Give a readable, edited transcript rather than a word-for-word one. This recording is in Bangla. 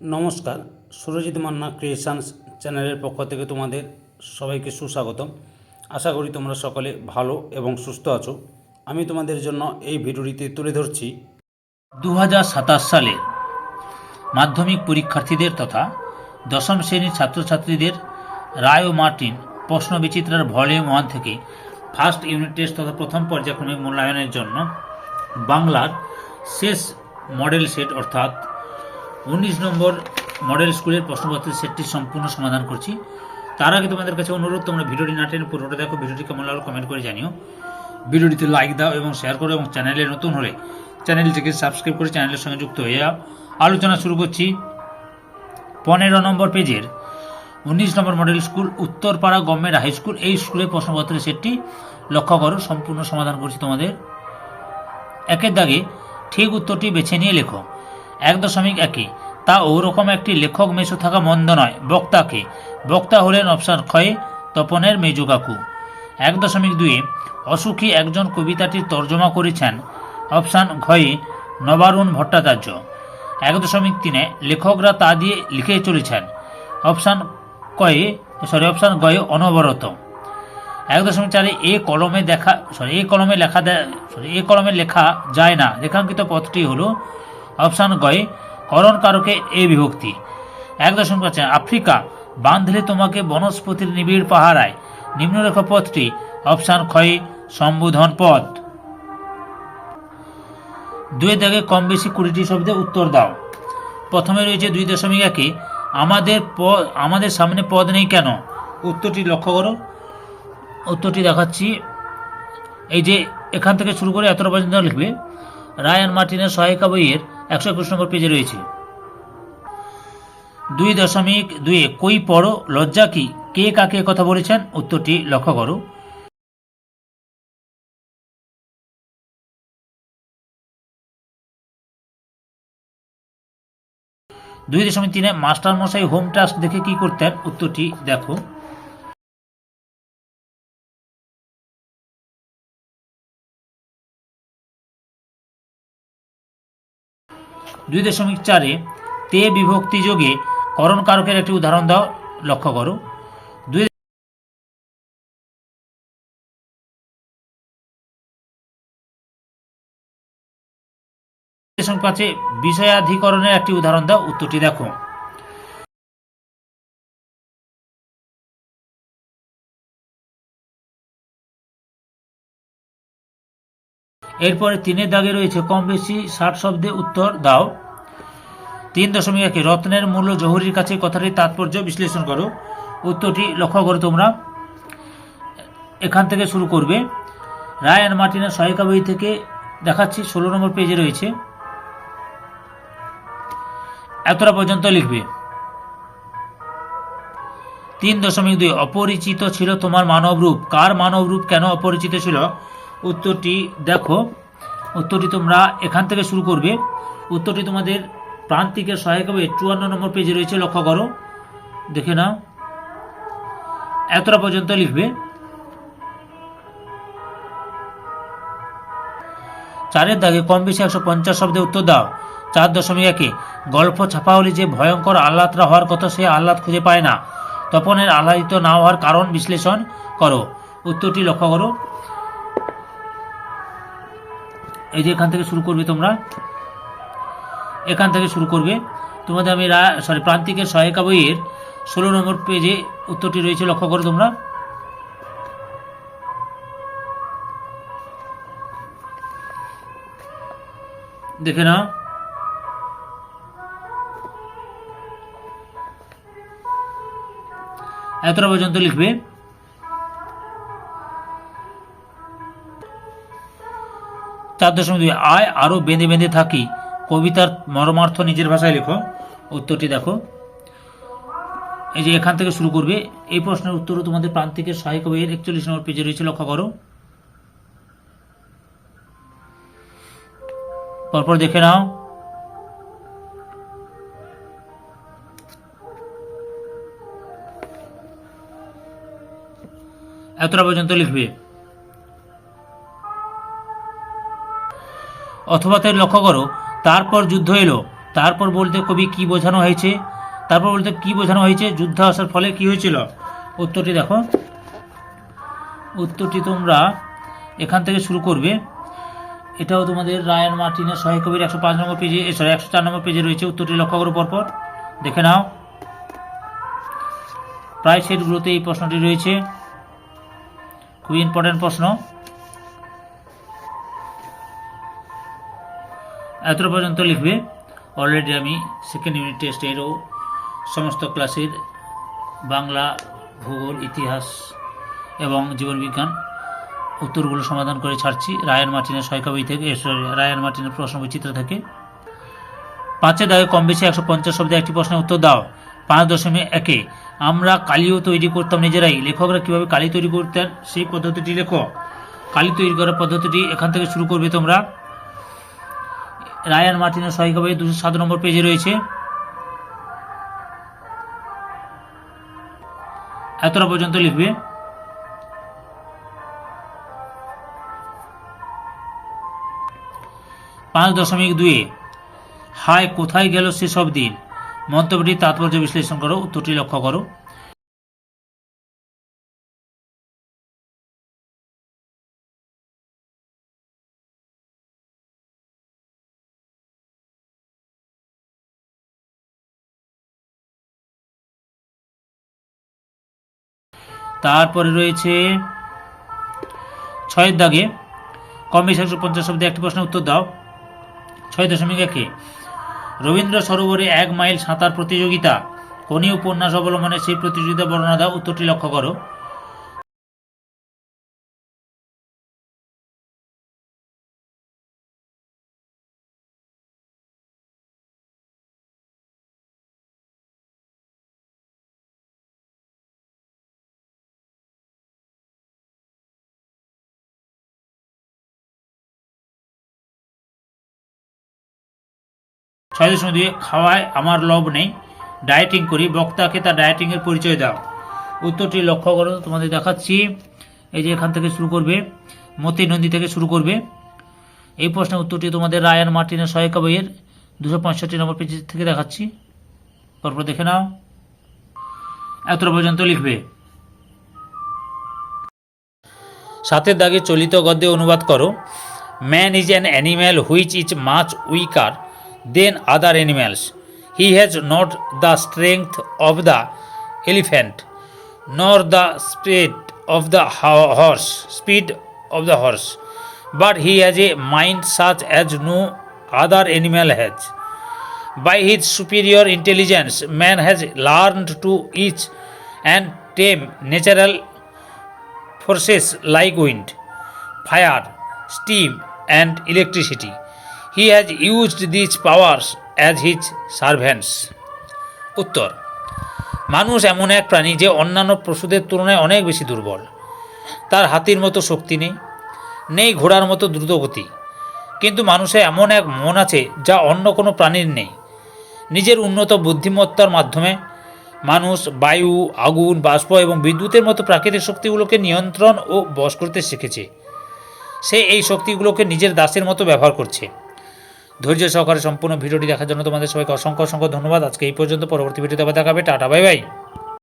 নমস্কার, সুরজিৎ মান্না ক্রিয়েশনস চ্যানেলের পক্ষ থেকে তোমাদের সবাইকে সুস্বাগতম। আশা করি তোমরা সকলে ভালো এবং সুস্থ আছো। আমি তোমাদের জন্য এই ভিডিওটিতে তুলে ধরছি 2027 সালের মাধ্যমিক পরীক্ষার্থীদের তথা দশম শ্রেণীর ছাত্রছাত্রীদের রায় ও মার্টিন প্রশ্ন বিচিত্রার ভলিউম 1 থেকে ফার্স্ট ইউনিট টেস্ট তথা প্রথম পর্যায়ক্রমিক মূল্যায়নের জন্য বাংলার শেষ মডেল সেট অর্থাৎ 19 নম্বর মডেল স্কুলের প্রশ্নপত্রের সেটটি সম্পূর্ণ সমাধান করছি। তার আগে তোমাদের কাছে অনুরোধ, তোমরা ভিডিওটি না টেনে পুরোটা দেখো। ভিডিওটি কেমন লাগলো কমেন্ট করে জানিও। ভিডিওটিতে লাইক দাও এবং শেয়ার করো, এবং চ্যানেলে নতুন হলে চ্যানেলটিকে সাবস্ক্রাইব করে চ্যানেলের সঙ্গে যুক্ত হয়ে যাও। আলোচনা শুরু করছি। 15 নম্বর পেজের 19 নম্বর model school Uttarpara government high school, এই স্কুলের প্রশ্নপত্রের সেটটি লক্ষ্য করো। সম্পূর্ণ সমাধান করছি তোমাদের। একের দাগে ঠিক উত্তরটি বেছে নিয়ে লেখো। 1.1 তা ওরকম একটি লেখক মেশো থাকা মন্দ নয়। বক্তাকে বক্তা হলেন অপশান ক্ষয়ে তপনের মেজো কাকু। 1.2 অসুখী একজন কবিতাটির তর্জমা করেছেন অপশান ঘয়ে নবারুণ ভট্টাচার্য। 1.3 লেখকরা তা দিয়ে লিখে চলেছেন অপশান গয়ে অনবরত। 1.4 এ কলমে লেখা যায় না। রেখাঙ্কিত পথটি হলো অপশান গয়ে করণ কারকে এ বিভক্তি। 1.5 আফ্রিকা বাঁধলে তোমাকে বনস্পতির নিবিড় পাহারায়। নিম্নরেখ পথটি অপশান ক্ষয়ে সম্বোধন পদ। 2 দাগে কম বেশি 20টি শব্দে উত্তর দাও। প্রথমে রয়েছে 2.1 আমাদের সামনে পদ নেই কেন? উত্তরটি লক্ষ্য করো। উত্তরটি দেখাচ্ছি। এই যে এখান থেকে শুরু করে এতটা পর্যন্ত লিখবে। রায় অ্যান্ড মার্টিনের সহায়িকা বইয়ের 121 নম্বর পেজে রয়েছে। 2.2 কই পড়ো লজ্জা কি, কে কাকে কথা বলেছেন? উত্তরটি লক্ষ্য করো। 2.3 মাস্টার মশাই হোম টাস্ক দেখে কি করতেন? উত্তরটি দেখো। 2.4 তে বিভক্তি যোগে করণ কারকের একটি উদাহরণ দাও। লক্ষ্য করো। 2.5 বিষয়াধিকরণের একটি উদাহরণ দাও। উত্তরটি দেখো। এরপরে 3 দাগে রয়েছে কম বেশি 60 শব্দে উত্তর দাও। 3.1 রত্নের মূল্য জহুরির কাছে কথাটির তাৎপর্য বিশ্লেষণ করো। উত্তরটি লক্ষ্য করো তোমরা। এখান থেকে শুরু করবে। রায় অ্যান্ড মার্টিনের সহায়িকা বই থেকে দেখাচ্ছি, 16 নম্বর পেজে রয়েছে। এতটা পর্যন্ত লিখবে। 3.2 অপরিচিত ছিল তোমার মানবরূপ। কার মানবরূপ কেন অপরিচিত ছিল? উত্তরটি দেখো। উত্তরটি তোমরা এখান থেকে শুরু করবে। উত্তরটি তোমাদের প্রান্তিকের সহায়িকা বই 54 নম্বর পেজে রয়েছে। লক্ষ্য করো, দেখে নাও। এতটা পর্যন্ত লিখবে। 4 দাগে কম বেশি 150 শব্দে উত্তর দাও। 4.1 গল্প ছাপা হলে যে ভয়ঙ্কর আহ্লাদরা হওয়ার কথা সে আহ্লাদ খুঁজে পায় না। তপনের আহ্লাদিত না হওয়ার কারণ বিশ্লেষণ করো। উত্তরটি লক্ষ্য করো। এই যে এখান থেকে শুরু করবে তোমরা। এখান থেকে শুরু করবে। তোমাদের আমি প্রান্তিকের সহায়িকা বইয়ের 16 নম্বর পেজে উত্তরটি রয়েছে। লক্ষ্য করো তোমরা। দেখে নাও। এতটা পর্যন্ত লিখবে। 4.2 আয় আরো বেঁধে বেঁধে থাকি, কবিতার মর্মার্থ নিজের ভাষায় লেখো। উত্তরটি দেখো। এই যে এখান থেকে শুরু করবে। এই প্রশ্নের উত্তরও তোমাদের প্রান্তিকের সহায়িকা বইয়ের 41 নম্বর পেজে রয়েছে। লক্ষ্য করো। পরপর দেখে নাও। এতটা পর্যন্ত লিখবে। অথবা তাই লক্ষ্য করো। তারপর যুদ্ধ এলো, তারপর বলতে কবি কি বোঝানো হয়েছে, যুদ্ধ আসার ফলে কি হয়েছিল। উত্তরটি দেখো, উত্তরটি তোমরা এখান থেকে শুরু করবে। এটাও তোমাদের রায়ান মার্টিনের সহায়ক কবির 105 নম্বর পেজে 104 নম্বর পেজে রয়েছে। উত্তরটি লক্ষ্য করো পরপর, দেখে নাও। প্রায় সেটগুলোতে এই প্রশ্নটি রয়েছে, খুবই ইম্পর্টেন্ট প্রশ্ন। এতটা পর্যন্ত লিখবে। অলরেডি আমি সেকেন্ড ইউনিট টেস্টেরও সমস্ত ক্লাসের বাংলা, ভূগোল, ইতিহাস এবং জীবনবিজ্ঞান উত্তরগুলো সমাধান করে ছাড়ছি রায়ান মার্টিনের সহায়ক বই থেকে, রায়ান মার্টিনের প্রশ্ন বৈচিত্র থেকে। 5 দাগে কম বেশি 150 শব্দে একটি প্রশ্নের উত্তর দাও। 5.1 আমরা কালিও তৈরি করতাম নিজেরাই। লেখকরা কিভাবে কালি তৈরি করতেন সেই পদ্ধতিটি লেখো। কালি তৈরি করার পদ্ধতিটি এখান থেকে শুরু করবে তোমরা। রায়ান মার্টিনের সহায়ক বই 207 নম্বর পেজে রয়েছে। এতটা পর্যন্ত লিখবে। 5.2 হায় কোথায় গেল সেসব দিন। মন্তব্যটি তাৎপর্য বিশ্লেষণ করো। উত্তরটি লক্ষ্য করো। তারপরে রয়েছে 6 দাগে কম বেশি 150 শব্দে একটি প্রশ্নের উত্তর দাও। 6.1 রবীন্দ্র সরোবরে 1 মাইল সাঁতার প্রতিযোগিতা কোন উপন্যাস অবলম্বনে সেই প্রতিযোগিতা বর্ণনা দাও। উত্তরটি লক্ষ্য করো। ছয় দশমিক 2 খাওয়ায় আমার লোভ নেই, ডায়েটিং করি, বক্তাকে তার ডায়েটিংয়ের পরিচয় দাও। উত্তরটি লক্ষ্য করো, তোমাদের দেখাচ্ছি। এই যে এখান থেকে শুরু করবে, মতি নন্দী থেকে শুরু করবে। এই প্রশ্নের উত্তরটি তোমাদের রায়ান মার্টিনের সহায়িকা বইয়ের 265 নম্বর পেজ থেকে দেখাচ্ছি, তারপর দেখে নাও। এতটা পর্যন্ত লিখবে। 7 দাগে চলিত গদ্যে অনুবাদ করো। Man is an animal which is much weaker than other animals. He has not the strength of the elephant nor the speed of the horse, but he has a mind such as no other animal has. By his superior intelligence, man has learned to each and tame natural forces like wind, fire, steam, and electricity. He has used these powers as his servants. উত্তর, মানুষ এমন এক প্রাণী যে অন্যান্য পশুদের তুলনায় অনেক বেশি দুর্বল। তার হাতির মতো শক্তি নেই ঘোড়ার মতো দ্রুতগতি, কিন্তু মানুষের এমন এক মন আছে যা অন্য কোনো প্রাণীর নেই। নিজের উন্নত বুদ্ধিমত্তার মাধ্যমে মানুষ বায়ু, আগুন, বাষ্প এবং বিদ্যুতের মতো প্রাকৃতিক শক্তিগুলোকে নিয়ন্ত্রণ ও বশ করতে শিখেছে। সে এই শক্তিগুলোকে নিজের দাসের মতো ব্যবহার করছে। ধৈর্য সহকারে সম্পূর্ণ ভিডিওটি দেখার জন্য তোমাদের সবাইকে অসংখ্য ধন্যবাদ। আজকে এই পর্যন্ত, পরবর্তী ভিডিওতে আবার দেখাবে। Tata, bye bye.